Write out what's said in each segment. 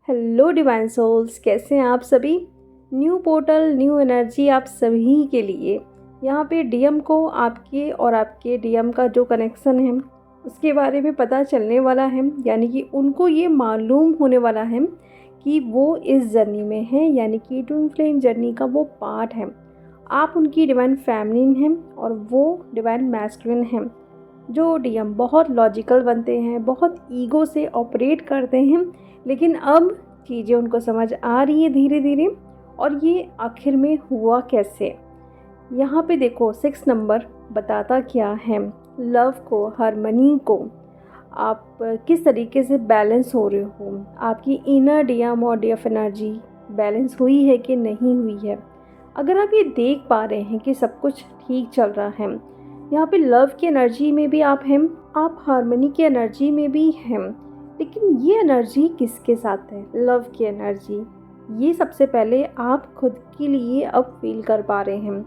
Hello divine souls, कैसे हैं आप सभी। न्यू पोर्टल, न्यू एनर्जी आप सभी के लिए। यहाँ पे डीएम को आपके और आपके डीएम का जो कनेक्शन है उसके बारे में पता चलने वाला है, यानी कि उनको ये मालूम होने वाला है कि वो इस जर्नी में है, यानी कि ट्विन फ्लेम जर्नी का वो पार्ट है। आप उनकी डिवाइन फेमिनिन हैं और वो डिवाइन मैस्कुलिन हैं। जो डीएम बहुत लॉजिकल बनते हैं, बहुत ईगो से ऑपरेट करते हैं, लेकिन अब चीज़ें उनको समझ आ रही है धीरे धीरे। और ये आखिर में हुआ कैसे, यहाँ पे देखो 6 नंबर बताता क्या है। लव को, हारमनी को, आप किस तरीके से बैलेंस हो रहे हो, आपकी इनर डीएम और डीएफ एनर्जी बैलेंस हुई है कि नहीं हुई है। अगर आप ये देख पा रहे हैं कि सब कुछ ठीक चल रहा है, यहाँ पे लव की एनर्जी में भी आप हैं, आप हारमनी की एनर्जी में भी हैं, लेकिन ये एनर्जी किसके साथ है? लव की एनर्जी। ये सबसे पहले आप खुद के लिए अब फील कर पा रहे हैं।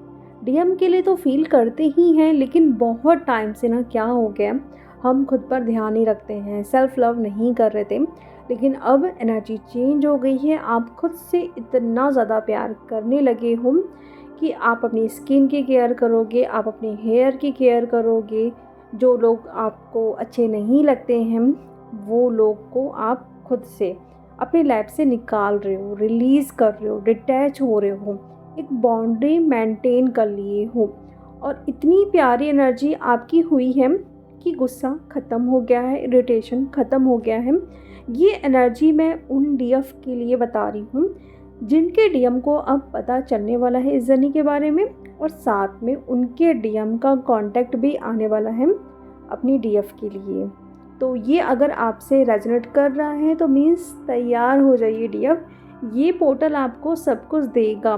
डीएम के लिए तो फील करते ही हैं, लेकिन बहुत टाइम से ना क्या हो गया, हम खुद पर ध्यान नहीं रखते हैं, सेल्फ लव नहीं कर रहे थे, लेकिन अब एनर्जी चेंज हो गई है। आप खुद से इतना ज़्यादा प्यार करने लगे हो कि आप अपनी स्किन की केयर करोगे, आप अपने हेयर की केयर करोगे। जो लोग आपको अच्छे नहीं लगते हैं वो लोग को आप खुद से अपनी लाइफ से निकाल रहे हो, रिलीज़ कर रहे हो, डिटैच हो रहे हो, एक बाउंड्री मेंटेन कर लिए हो। और इतनी प्यारी एनर्जी आपकी हुई है कि गुस्सा ख़त्म हो गया है, इरिटेशन ख़त्म हो गया है। ये एनर्जी मैं उन डीएफ के लिए बता रही हूँ जिनके डीएम को अब पता चलने वाला है इस जर्नी के बारे में, और साथ में उनके डीएम का कांटेक्ट भी आने वाला है अपनी डीएफ के लिए। तो ये अगर आपसे रेजोनेट कर रहा है तो मीन्स तैयार हो जाइए डीएफ, ये पोर्टल आपको सब कुछ देगा।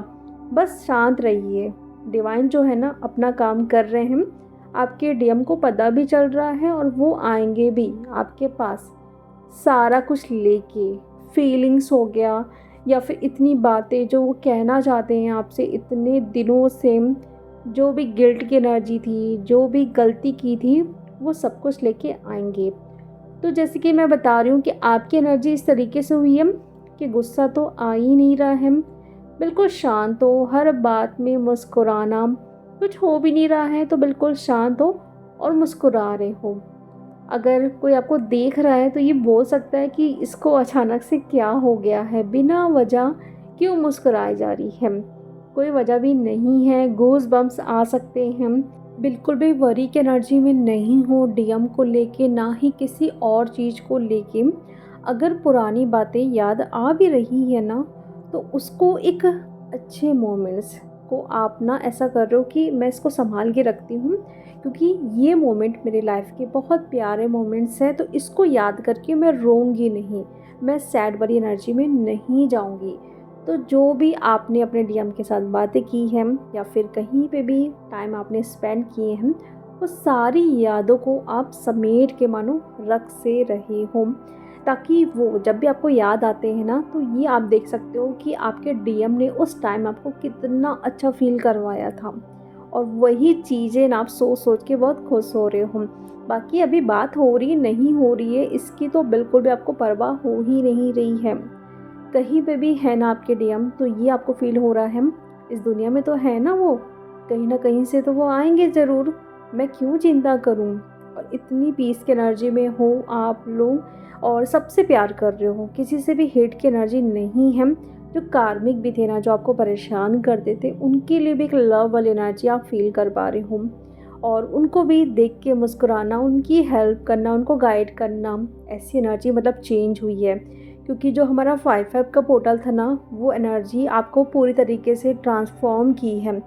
बस शांत रहिए। डिवाइन जो है ना अपना काम कर रहे हैं, आपके डीएम को पता भी चल रहा है और वो आएंगे भी आपके पास सारा कुछ लेके। फीलिंग्स हो गया या फिर इतनी बातें जो वो कहना चाहते हैं आपसे इतने दिनों से, जो भी गिल्ट की एनर्जी थी, जो भी गलती की थी, वो सब कुछ लेके आएंगे। तो जैसे कि मैं बता रही हूँ कि आपकी एनर्जी इस तरीके से हुई है कि गुस्सा तो आ ही नहीं रहा है, बिल्कुल शांत हो, हर बात में मुस्कुराना, कुछ हो भी नहीं रहा है तो बिल्कुल शांत हो और मुस्कुरा रहे हो। अगर कोई आपको देख रहा है तो ये बोल सकता है कि इसको अचानक से क्या हो गया है, बिना वजह क्यों मुस्कुराई जा रही है। कोई वजह भी नहीं है, गूज़ बम्प्स आ सकते हैं। बिल्कुल भी वरी की एनर्जी में नहीं हो डीएम को लेके, ना ही किसी और चीज़ को लेके। अगर पुरानी बातें याद आ भी रही है ना, तो उसको एक अच्छे मोमेंट्स को आप ना ऐसा कर रहे हो कि मैं इसको संभाल के रखती हूँ, क्योंकि ये मोमेंट मेरी लाइफ के बहुत प्यारे मोमेंट्स हैं, तो इसको याद करके मैं रोऊंगी नहीं, मैं सैड वाली एनर्जी में नहीं जाऊंगी। तो जो भी आपने अपने डीएम के साथ बातें की हैं या फिर कहीं पे भी टाइम आपने स्पेंड किए हैं, वो सारी यादों को आप समेट के मानो रख से रहे हो, ताकि वो जब भी आपको याद आते हैं ना, तो ये आप देख सकते हो कि आपके डीएम ने उस टाइम आपको कितना अच्छा फील करवाया था। और वही चीज़ें ना आप सोच सोच के बहुत खुश हो रहे हो। बाकी अभी बात हो रही नहीं हो रही है इसकी तो बिल्कुल भी आपको परवाह हो ही नहीं रही है। कहीं पे भी है ना आपके डीएम, तो ये आपको फील हो रहा है इस दुनिया में तो है ना वो, कहीं ना कहीं से तो वो आएंगे ज़रूर, मैं क्यों चिंता करूं। और इतनी पीस की एनर्जी में हो आप लोग और सबसे प्यार कर रहे हो, किसी से भी हेट की एनर्जी नहीं है। जो कार्मिक भी थे ना, जो आपको परेशान करते थे, उनके लिए भी एक लव वाली एनर्जी आप फील कर पा रहे हो। और उनको भी देख के मुस्कुराना, उनकी हेल्प करना, उनको गाइड करना, ऐसी एनर्जी मतलब चेंज हुई है। क्योंकि जो हमारा 5-5 का पोर्टल था ना, वो एनर्जी आपको पूरी तरीके से ट्रांसफॉर्म की है।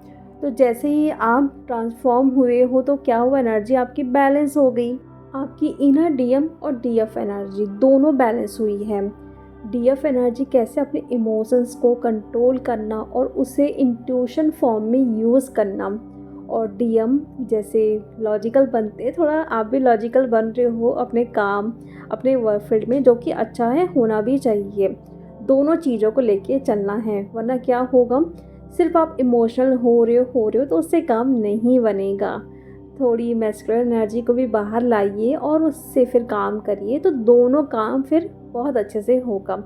तो जैसे ही आप ट्रांसफॉर्म हुए हो तो क्या हुआ, एनर्जी आपकी बैलेंस हो गई। आपकी इनर डीएम और डीएफ एनर्जी दोनों बैलेंस हुई है। डीएफ एनर्जी कैसे अपने इमोशंस को कंट्रोल करना और उसे इंट्यूशन फॉर्म में यूज़ करना, और डीएम जैसे लॉजिकल बनते, थोड़ा आप भी लॉजिकल बन रहे हो अपने काम, अपने वर्क फील्ड में, जो कि अच्छा है, होना भी चाहिए। दोनों चीज़ों को लेके चलना है, वरना क्या होगा, सिर्फ आप इमोशनल हो रहे हो तो उससे काम नहीं बनेगा। थोड़ी मैस्कुलिन एनर्जी को भी बाहर लाइए और उससे फिर काम करिए, तो दोनों काम फिर बहुत अच्छे से होगा।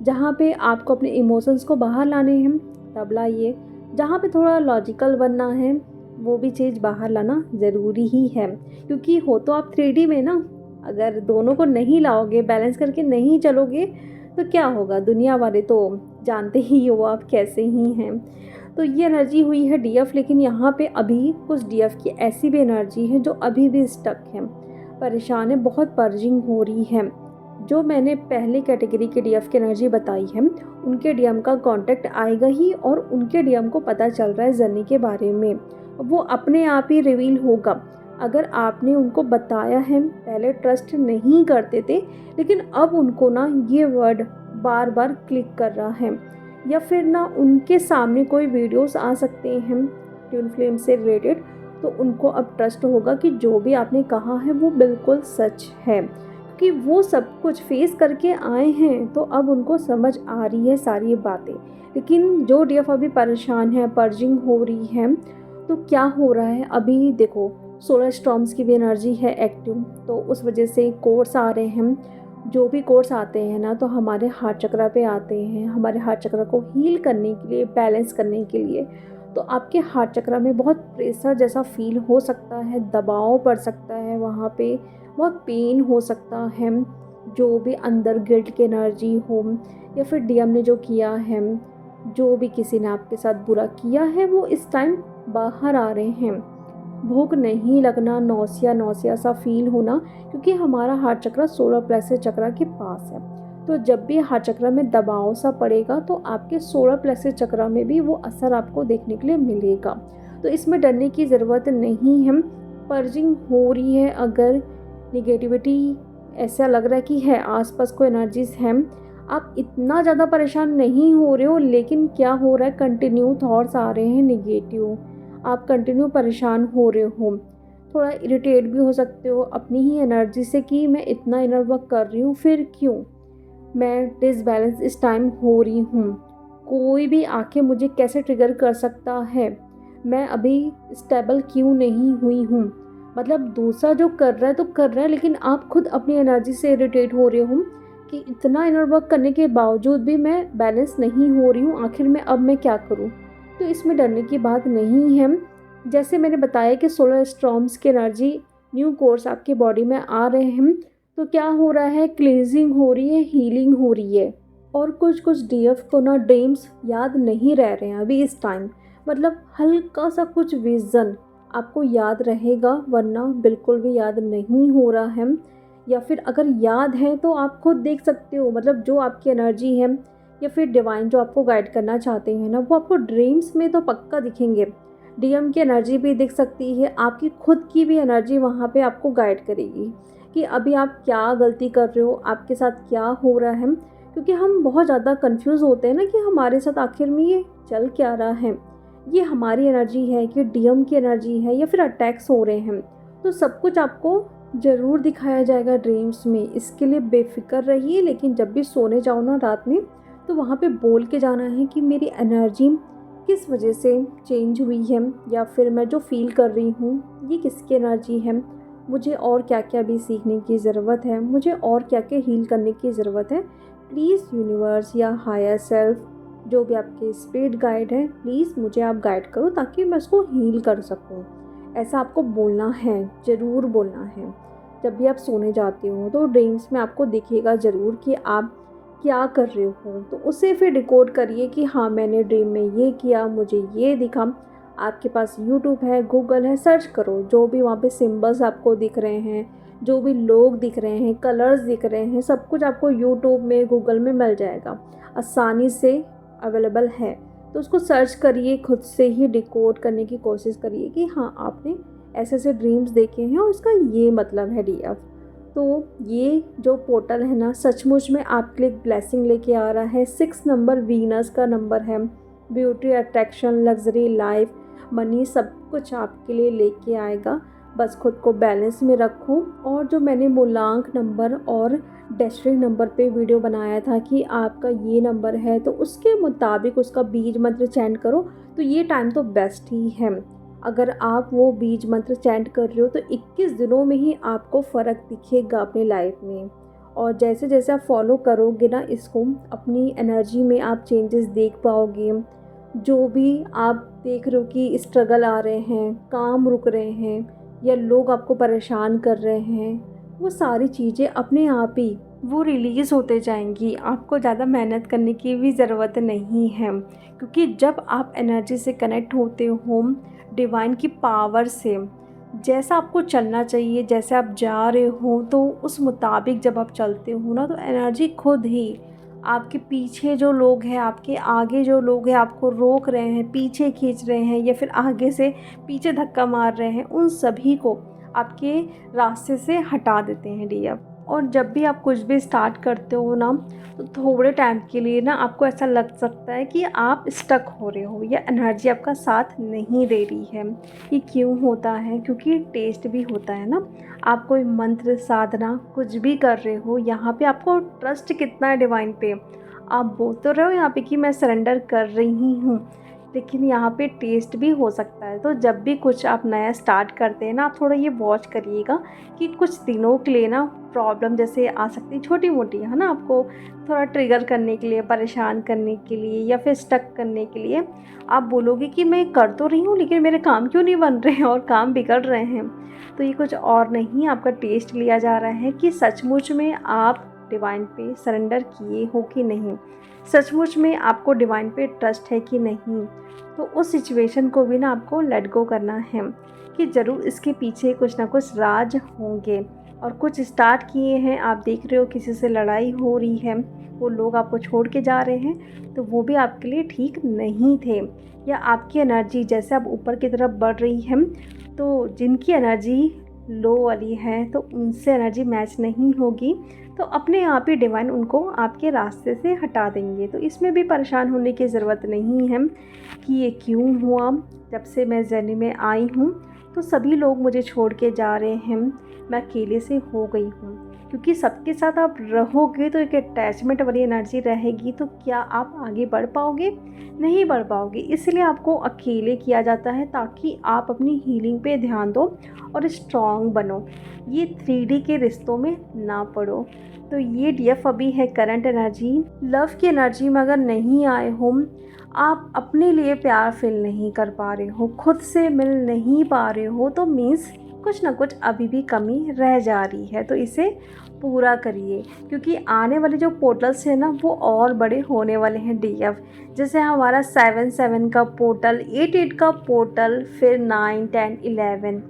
जहाँ पे आपको अपने इमोशंस को बाहर लाने हैं तब लाइए, जहाँ पे थोड़ा लॉजिकल बनना है वो भी चीज़ बाहर लाना ज़रूरी ही है, क्योंकि हो तो आप 3D में ना। अगर दोनों को नहीं लाओगे, बैलेंस करके नहीं चलोगे तो क्या होगा, दुनिया वाले तो जानते ही हो आप कैसे ही हैं। तो ये एनर्जी हुई है डीएफ, लेकिन यहाँ पे अभी कुछ डीएफ की ऐसी भी एनर्जी है जो अभी भी स्टक है, परेशान है, बहुत पर्जिंग हो रही है। जो मैंने पहले कैटेगरी के डीएफ की एनर्जी बताई है उनके डीएम का कांटेक्ट आएगा ही, और उनके डीएम को पता चल रहा है जर्नी के बारे में, वो अपने आप ही रिवील होगा। अगर आपने उनको बताया है, पहले ट्रस्ट नहीं करते थे लेकिन अब उनको ना ये वर्ड बार बार क्लिक कर रहा है, या फिर ना उनके सामने कोई वीडियोस आ सकते हैं ट्विन फ्लेम से रिलेटेड, तो उनको अब ट्रस्ट होगा कि जो भी आपने कहा है वो बिल्कुल सच है, कि वो सब कुछ फेस करके आए हैं तो अब उनको समझ आ रही है सारी बातें। लेकिन जो डीएफ अभी परेशान है, पर्जिंग हो रही है, तो क्या हो रहा है अभी देखो, सोलर स्टॉर्म्स की भी एनर्जी है एक्टिव, तो उस वजह से कोर्स आ रहे हैं। जो भी कोर्स आते हैं ना तो हमारे हार्ट चक्रा पे आते हैं, हमारे हार्ट चक्रा को हील करने के लिए, बैलेंस करने के लिए। तो आपके हार्ट चक्रा में बहुत प्रेशर जैसा फील हो सकता है, दबाव पड़ सकता है, वहाँ पे बहुत पेन हो सकता है। जो भी अंदर गिल्ट की एनर्जी हो, या फिर डीएम ने जो किया है, जो भी किसी ने आपके साथ बुरा किया है, वो इस टाइम बाहर आ रहे हैं। भूख नहीं लगना, नौसिया नौसिया सा फील होना, क्योंकि हमारा हार्ट चक्रा सोलर प्लेक्सस चक्रा के पास है। तो जब भी हार्ट चक्रा में दबाव सा पड़ेगा तो आपके सोलर प्लेक्सस चक्रा में भी वो असर आपको देखने के लिए मिलेगा। तो इसमें डरने की ज़रूरत नहीं है। पर्जिंग हो रही है, अगर निगेटिविटी ऐसा लग रहा है कि है आसपास कोई एनर्जीज हैं, आप इतना ज़्यादा परेशान नहीं हो रहे हो, लेकिन क्या हो रहा है, कंटिन्यू थॉट्स आ रहे हैं निगेटिव, आप कंटिन्यू परेशान हो रहे हो, थोड़ा इरिटेट भी हो सकते हो अपनी ही एनर्जी से कि मैं इतना इनर वर्क कर रही हूँ फिर क्यों, मैं डिसबैलेंस इस टाइम हो रही हूँ, कोई भी आके मुझे कैसे ट्रिगर कर सकता है, मैं अभी स्टेबल क्यों नहीं हुई हूँ। मतलब दूसरा जो कर रहा है तो कर रहा है, लेकिन आप खुद अपनी एनर्जी से इरिटेट हो रहे हो कि इतना इनर वर्क करने के बावजूद भी मैं बैलेंस नहीं हो रही हूँ, आखिर में अब मैं क्या करूँ। तो इसमें डरने की बात नहीं है। जैसे मैंने बताया कि सोलर स्टॉर्म्स की एनर्जी न्यू कोर्स आपके बॉडी में आ रहे हैं, तो क्या हो रहा है, क्लींजिंग हो रही है, हीलिंग हो रही है। और कुछ डीएफ को ना ड्रीम्स याद नहीं रह रहे हैं अभी इस टाइम, मतलब हल्का सा कुछ विज़न आपको याद रहेगा, वरना बिल्कुल भी याद नहीं हो रहा है। या फिर अगर याद है तो आप खुद देख सकते हो, मतलब जो आपकी एनर्जी है या फिर डिवाइन जो आपको गाइड करना चाहते हैं ना, वो आपको ड्रीम्स में तो पक्का दिखेंगे। डीएम की एनर्जी भी दिख सकती है, आपकी खुद की भी एनर्जी वहाँ पे आपको गाइड करेगी कि अभी आप क्या गलती कर रहे हो, आपके साथ क्या हो रहा है। क्योंकि हम बहुत ज़्यादा कंफ्यूज होते हैं ना कि हमारे साथ आखिर में ये चल क्या रहा है, ये हमारी एनर्जी है कि डीएम की एनर्जी है या फिर अटैक्स हो रहे हैं। तो सब कुछ आपको ज़रूर दिखाया जाएगा ड्रीम्स में, इसके लिए बेफिक्र रहिए। लेकिन जब भी सोने जाओ ना रात में, तो वहाँ पे बोल के जाना है कि मेरी एनर्जी किस वजह से चेंज हुई है, या फिर मैं जो फील कर रही हूँ ये किसकी एनर्जी है, मुझे और क्या क्या भी सीखने की ज़रूरत है, मुझे और क्या क्या हील करने की ज़रूरत है। प्लीज़ यूनिवर्स या हायर सेल्फ, जो भी आपके स्पिरिट गाइड है, प्लीज़ मुझे आप गाइड करो ताकि मैं उसको हील कर सकूँ। ऐसा आपको बोलना है, ज़रूर बोलना है। जब भी आप सोने जाते हो तो ड्रीम्स में आपको दिखेगा ज़रूर कि आप क्या कर रहे हो, तो उसे फिर डिकोड करिए कि हाँ मैंने ड्रीम में ये किया, मुझे ये दिखा। आपके पास यूट्यूब है, गूगल है, सर्च करो, जो भी वहाँ पे सिंबल्स आपको दिख रहे हैं, जो भी लोग दिख रहे हैं, कलर्स दिख रहे हैं, सब कुछ आपको यूट्यूब में, गूगल में मिल जाएगा, आसानी से अवेलेबल है। तो उसको सर्च करिए, खुद से ही डिकोड करने की कोशिश करिए कि हाँ आपने ऐसे ऐसे ड्रीम्स देखे हैं और इसका ये मतलब है डीएफ। तो ये जो पोर्टल है ना, सचमुच में आपके लिए ब्लेसिंग लेके आ रहा है। 6 नंबर वीनस का नंबर है, beauty, attraction, luxury, life, money, सब कुछ आपके लिए लेके आएगा। बस खुद को बैलेंस में रखो। और जो मैंने मूलांक नंबर और डेस्टिनी नंबर पे वीडियो बनाया था कि आपका ये नंबर है, तो उसके मुताबिक उसका बीज मंत्र चैंट करो, तो ये टाइम तो बेस्ट ही है। अगर आप वो बीज मंत्र चैंट कर रहे हो तो 21 दिनों में ही आपको फ़र्क दिखेगा अपनी लाइफ में। और जैसे जैसे आप फॉलो करोगे ना इसको, अपनी एनर्जी में आप चेंजेस देख पाओगे। जो भी आप देख रहे हो कि स्ट्रगल आ रहे हैं, काम रुक रहे हैं या लोग आपको परेशान कर रहे हैं, वो सारी चीज़ें अपने आप ही वो रिलीज़ होते जाएंगी। आपको ज़्यादा मेहनत करने की भी ज़रूरत नहीं है, क्योंकि जब आप एनर्जी से कनेक्ट होते हो डिवाइन की पावर से, जैसा आपको चलना चाहिए, जैसे आप जा रहे हो तो उस मुताबिक जब आप चलते हो ना, तो एनर्जी खुद ही आपके पीछे जो लोग हैं, आपके आगे जो लोग हैं आपको रोक रहे हैं, पीछे खींच रहे हैं या फिर आगे से पीछे धक्का मार रहे हैं, उन सभी को आपके रास्ते से हटा देते हैं डीएफ। और जब भी आप कुछ भी स्टार्ट करते हो ना, तो थोड़े टाइम के लिए ना आपको ऐसा लग सकता है कि आप स्टक हो रहे हो या एनर्जी आपका साथ नहीं दे रही है। ये क्यों होता है? क्योंकि टेस्ट भी होता है ना। आप कोई मंत्र साधना कुछ भी कर रहे हो, यहाँ पे आपको ट्रस्ट कितना है डिवाइन पे। आप बोल तो रहे हो यहाँ पे कि मैं सरेंडर कर रही हूँ, लेकिन यहाँ पे टेस्ट भी हो सकता है। तो जब भी कुछ आप नया स्टार्ट करते हैं ना, आप थोड़ा ये वॉच करिएगा कि कुछ दिनों के लिए ना प्रॉब्लम जैसे आ सकती है छोटी मोटी, है ना, आपको थोड़ा ट्रिगर करने के लिए, परेशान करने के लिए या फिर स्टक करने के लिए। आप बोलोगे कि मैं कर तो रही हूँ लेकिन मेरे काम क्यों नहीं बन रहे हैं और काम बिगड़ रहे हैं। तो ये कुछ और नहीं, आपका टेस्ट लिया जा रहा है कि सचमुच में आप डिवाइन पे सरेंडर किए हो कि नहीं, सचमुच में आपको डिवाइन पे ट्रस्ट है कि नहीं। तो उस सिचुएशन को भी ना आपको लेट गो करना है कि ज़रूर इसके पीछे कुछ ना कुछ राज होंगे। और कुछ स्टार्ट किए हैं, आप देख रहे हो किसी से लड़ाई हो रही है, वो लोग आपको छोड़ के जा रहे हैं, तो वो भी आपके लिए ठीक नहीं थे। या आपकी एनर्जी जैसे आप ऊपर की तरफ बढ़ रही है, तो जिनकी एनर्जी लो वाली है तो उनसे एनर्जी मैच नहीं होगी, तो अपने आप ही डिवाइन उनको आपके रास्ते से हटा देंगे। तो इसमें भी परेशान होने की ज़रूरत नहीं है कि ये क्यों हुआ। जब से मैं जर्नी में आई हूँ तो सभी लोग मुझे छोड़ के जा रहे हैं, मैं अकेले से हो गई हूँ। क्योंकि सबके साथ आप रहोगे तो एक अटैचमेंट वाली एनर्जी रहेगी, तो क्या आप आगे बढ़ पाओगे? नहीं बढ़ पाओगे। इसलिए आपको अकेले किया जाता है ताकि आप अपनी हीलिंग पे ध्यान दो और स्ट्रॉन्ग बनो, ये 3D के रिश्तों में ना पड़ो। तो ये डीएफ अभी है करंट एनर्जी। लव की एनर्जी में अगर नहीं आए हो, आप अपने लिए प्यार फील नहीं कर पा रहे हो, खुद से मिल नहीं पा रहे हो, तो मीन्स कुछ ना कुछ अभी भी कमी रह जा रही है। तो इसे पूरा करिए, क्योंकि आने वाले जो पोर्टल्स हैं ना, वो और बड़े होने वाले हैं डीएफ। जैसे हमारा 7-7 का पोर्टल, 8-8 का पोर्टल, फिर 9-10, 11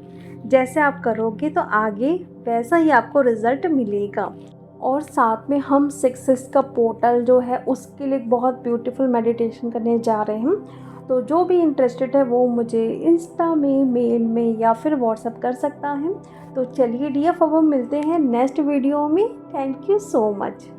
जैसे आप करोगे तो आगे वैसा ही आपको रिज़ल्ट मिलेगा। और साथ में हम 6-6 का पोर्टल जो है उसके लिए बहुत ब्यूटीफुल मेडिटेशन करने जा रहे हैं। तो जो भी इंटरेस्टेड है वो मुझे इंस्टा में, मेल में या फिर व्हाट्सएप कर सकता है। तो चलिए डीएफ, अब हम मिलते हैं नेक्स्ट वीडियो में। Thank you so much.